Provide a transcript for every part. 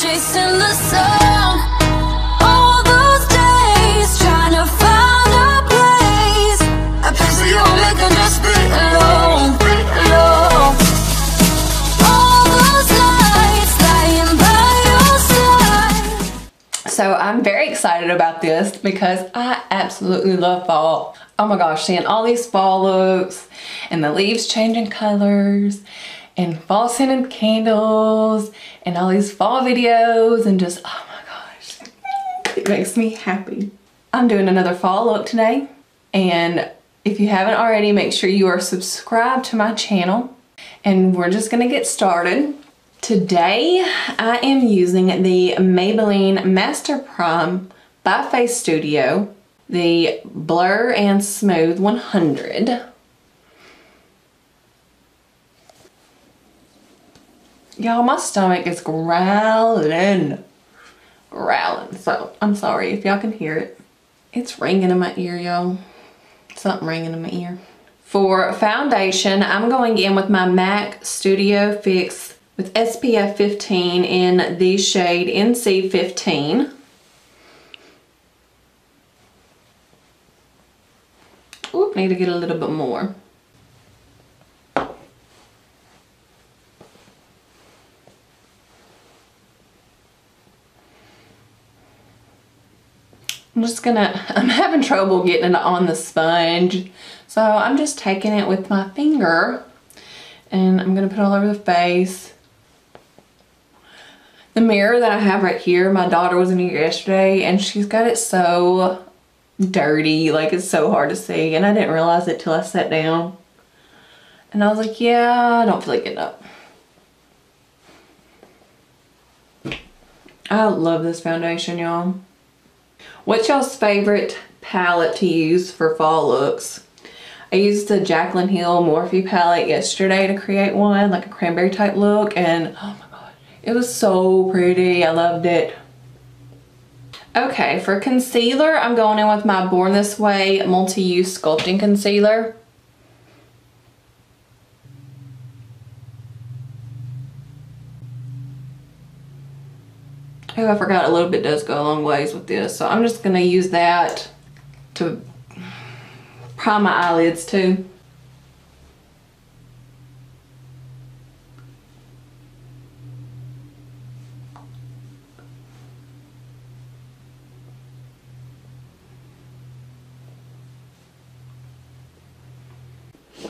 chasing the sun. All those days trying to find a place where you make her just be alone, alone. All those nights lying by your side. So I'm very excited about this because I absolutely love fall. Oh my gosh, seeing all these fall looks and the leaves changing colors and fall scented candles and all these fall videos and just, oh my gosh, it makes me happy. I'm doing another fall look today, and if you haven't already, make sure you are subscribed to my channel, and we're just gonna get started. Today I am using the Maybelline Master Prime by Face Studio, the Blur and Smooth 100. Y'all, my stomach is growling, so I'm sorry if y'all can hear it. It's ringing in my ear, y'all. Something ringing in my ear. For foundation, I'm going in with my MAC Studio Fix with SPF 15 in the shade NC15. Oop, need to get a little bit more. I'm having trouble getting it on the sponge, so I'm just taking it with my finger and I'm gonna put it all over the face. The mirror that I have right here, my daughter was in here yesterday and she's got it so dirty, like it's so hard to see, and I didn't realize it till I sat down and I was like, yeah, I don't feel like getting up. I love this foundation, y'all. What's y'all's favorite palette to use for fall looks? I used the Jaclyn Hill Morphe palette yesterday to create one, like a cranberry type look, and oh my god, it was so pretty. I loved it. Okay, for concealer, I'm going in with my Born This Way Multi-Use Sculpting Concealer. Oh, I forgot, a little bit does go a long ways with this, so I'm just going to use that to prime my eyelids too.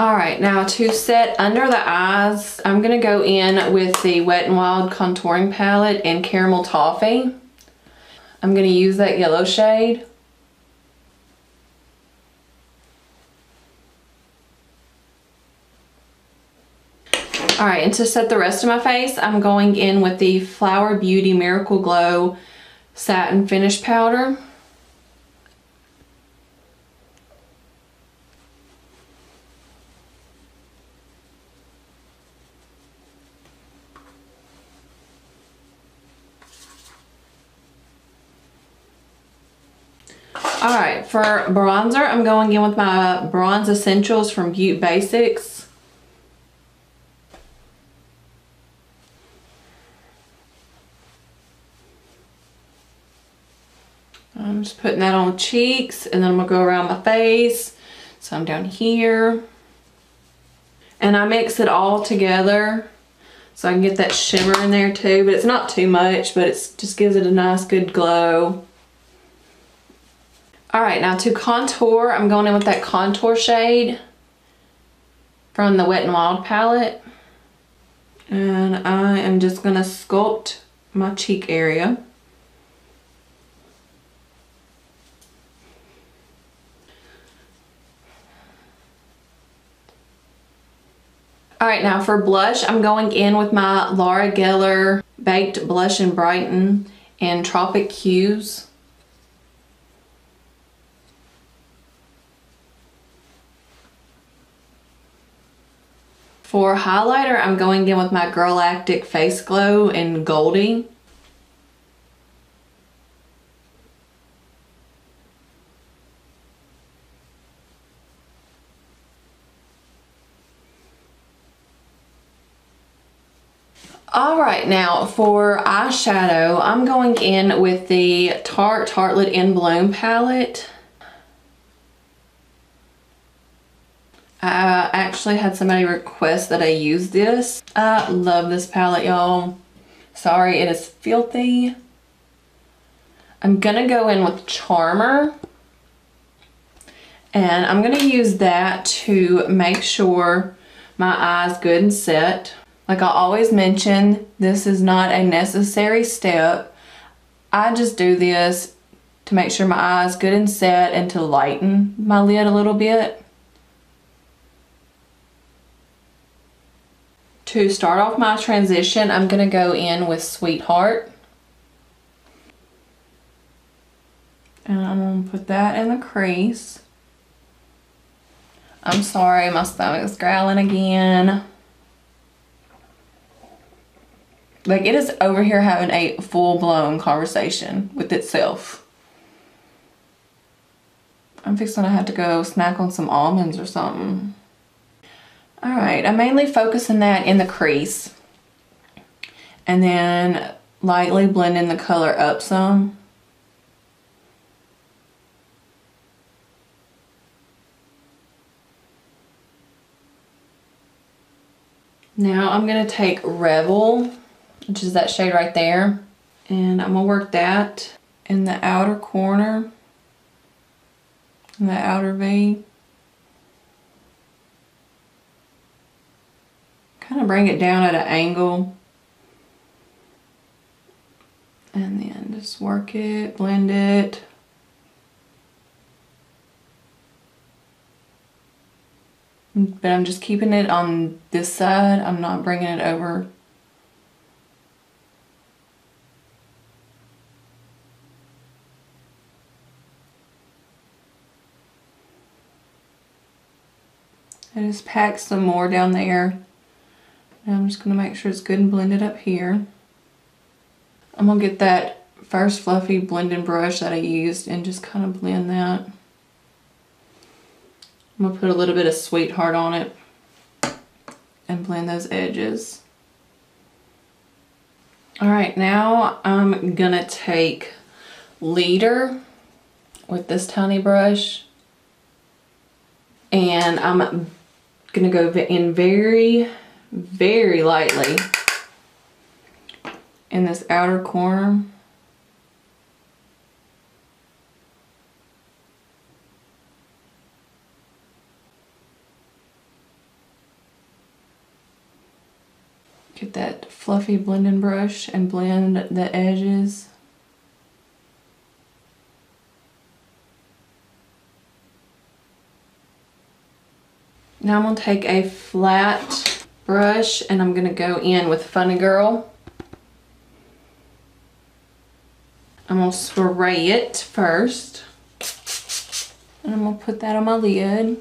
Alright, now to set under the eyes, I'm going to go in with the Wet n Wild Contouring Palette in Caramel Toffee. I'm going to use that yellow shade. Alright, and to set the rest of my face, I'm going in with the Flower Beauty Miracle Glow Satin Finish Powder. Alright, for bronzer, I'm going in with my Bronze Essentials from Beauty Basics. I'm just putting that on the cheeks, and then I'm going to go around my face. So I'm down here. And I mix it all together so I can get that shimmer in there too, but it's not too much, but it just gives it a nice good glow. Alright, now to contour, I'm going in with that contour shade from the Wet n Wild palette. And I am just going to sculpt my cheek area. Alright, now for blush, I'm going in with my Laura Geller Baked Blush and Brighten in Tropic Hues. For highlighter, I'm going in with my Girlactic Face Glow in Goldie. Alright, now for eyeshadow, I'm going in with the Tarte Tartelette in Bloom palette. I actually had somebody request that I use this. I love this palette, y'all. Sorry, it is filthy. I'm gonna go in with Charmer. And I'm gonna use that to make sure my eye's good and set. Like I always mention, this is not a necessary step. I just do this to make sure my eye's good and set and to lighten my lid a little bit. To start off my transition, I'm gonna go in with Sweetheart. And I'm gonna put that in the crease. I'm sorry, my stomach is growling again. Like it is over here having a full-blown conversation with itself. I'm fixing to have to go snack on some almonds or something. Alright, I'm mainly focusing that in the crease. And then lightly blending the color up some. Now I'm going to take Rebel, which is that shade right there, and I'm going to work that in the outer corner, in the outer V. Kind of bring it down at an angle, and then just work it, blend it. But I'm just keeping it on this side. I'm not bringing it over. I just packed some more down there. And I'm just going to make sure it's good and blended up here. I'm going to get that first fluffy blending brush that I used and just kind of blend that. I'm going to put a little bit of Sweetheart on it and blend those edges. Alright, now I'm going to take Leader with this tiny brush. And I'm going to go in very, very lightly in this outer corner. Get that fluffy blending brush and blend the edges. Now I'm going to take a flat brush and I'm going to go in with Funny Girl. I'm going to spray it first. And I'm going to put that on my lid.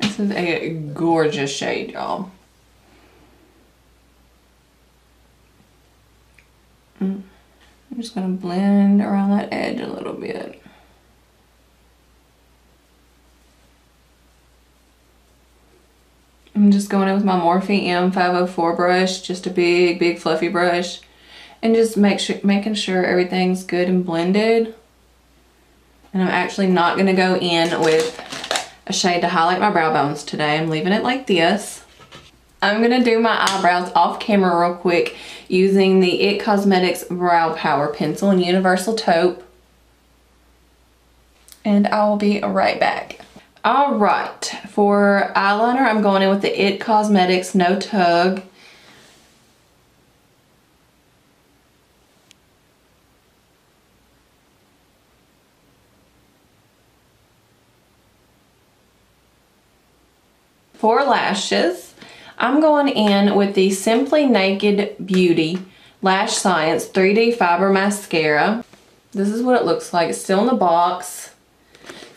This is a gorgeous shade, y'all. I'm just going to blend around that edge a little bit. I'm just going in with my Morphe M504 brush, just a big, big fluffy brush. And just making sure everything's good and blended. And I'm actually not going to go in with a shade to highlight my brow bones today. I'm leaving it like this. I'm going to do my eyebrows off camera real quick using the IT Cosmetics Brow Power Pencil in Universal Taupe. And I will be right back. Alright, for eyeliner I'm going in with the IT Cosmetics No Tug. For lashes, I'm going in with the Simply Naked Beauty Lash Science 3D Fiber Mascara. This is what it looks like. It's still in the box.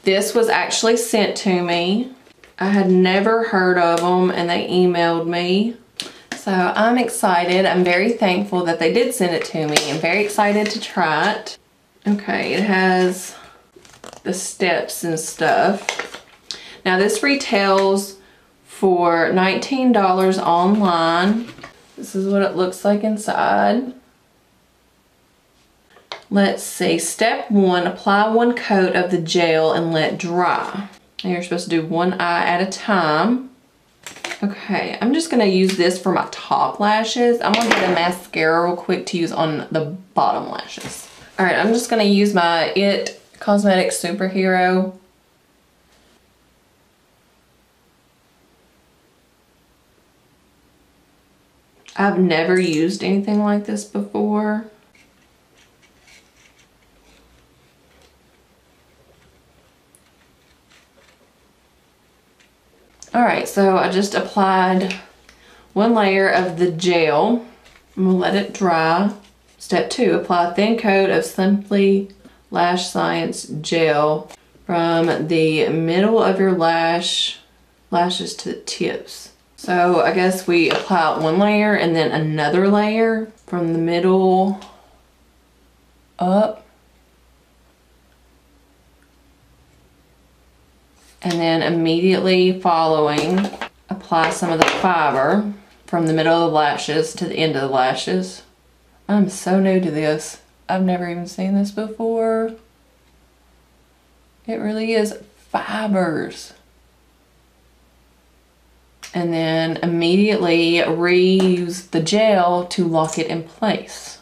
This was actually sent to me. I had never heard of them and they emailed me. So I'm excited. I'm very thankful that they did send it to me. I'm very excited to try it. Okay, it has the steps and stuff. Now this retails for $19 online. This is what it looks like inside. Let's see, step 1, apply 1 coat of the gel and let dry. And you're supposed to do 1 eye at a time. Okay, I'm just gonna use this for my top lashes. I'm gonna get a mascara real quick to use on the bottom lashes. All right, I'm just gonna use my IT Cosmetics Superhero. I've never used anything like this before. Alright, so I just applied 1 layer of the gel. I'm going to let it dry. Step 2, apply a thin coat of Simply Lash Science Gel from the middle of your lashes to the tips. So I guess we apply 1 layer and then another layer from the middle up. And then immediately following, apply some of the fiber from the middle of the lashes to the end of the lashes. I'm so new to this. I've never even seen this before. It really is fibers. And then immediately reuse the gel to lock it in place.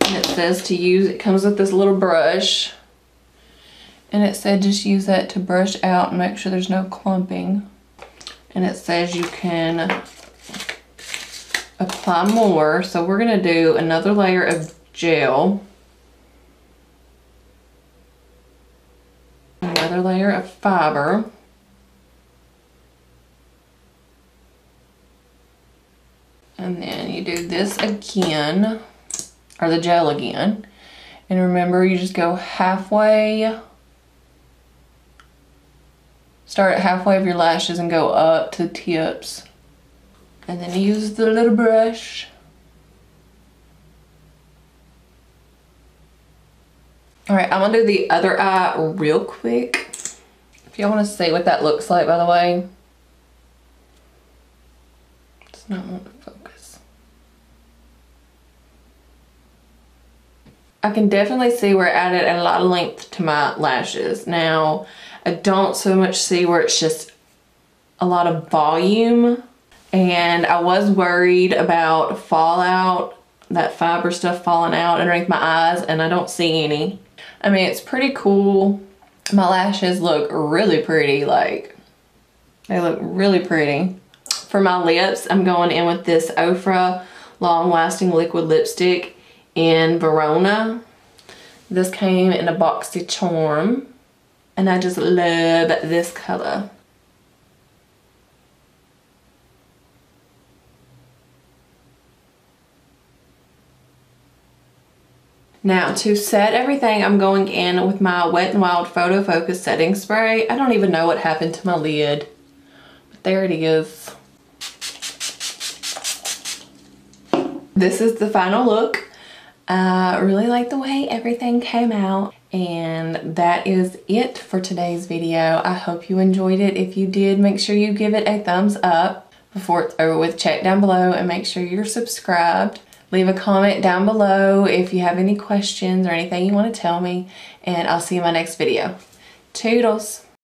And it says to use, it comes with this little brush. And it said just use that to brush out and make sure there's no clumping. And it says you can apply more. So we're gonna do another layer of gel. Another layer of fiber. And then you do this again, or the gel again. And remember, you just go halfway. Start at halfway of your lashes and go up to the tips. And then use the little brush. Alright, I'm gonna do the other eye real quick. If y'all want to see what that looks like, by the way. It's not want to focus. I can definitely see where it added a lot of length to my lashes. Now, I don't so much see where it's just a lot of volume. And I was worried about fallout, that fiber stuff falling out underneath my eyes, and I don't see any. I mean, it's pretty cool. My lashes look really pretty, like, they look really pretty. For my lips, I'm going in with this Ofra Long Lasting Liquid Lipstick in Verona. This came in a Boxy Charm, and I just love this color. Now to set everything, I'm going in with my Wet n Wild Photo Focus Setting Spray. I don't even know what happened to my lid, but there it is. This is the final look. I really like the way everything came out, and that is it for today's video. I hope you enjoyed it. If you did, make sure you give it a thumbs up. Before it's over with, check down below and make sure you're subscribed. Leave a comment down below if you have any questions or anything you want to tell me, and I'll see you in my next video. Toodles!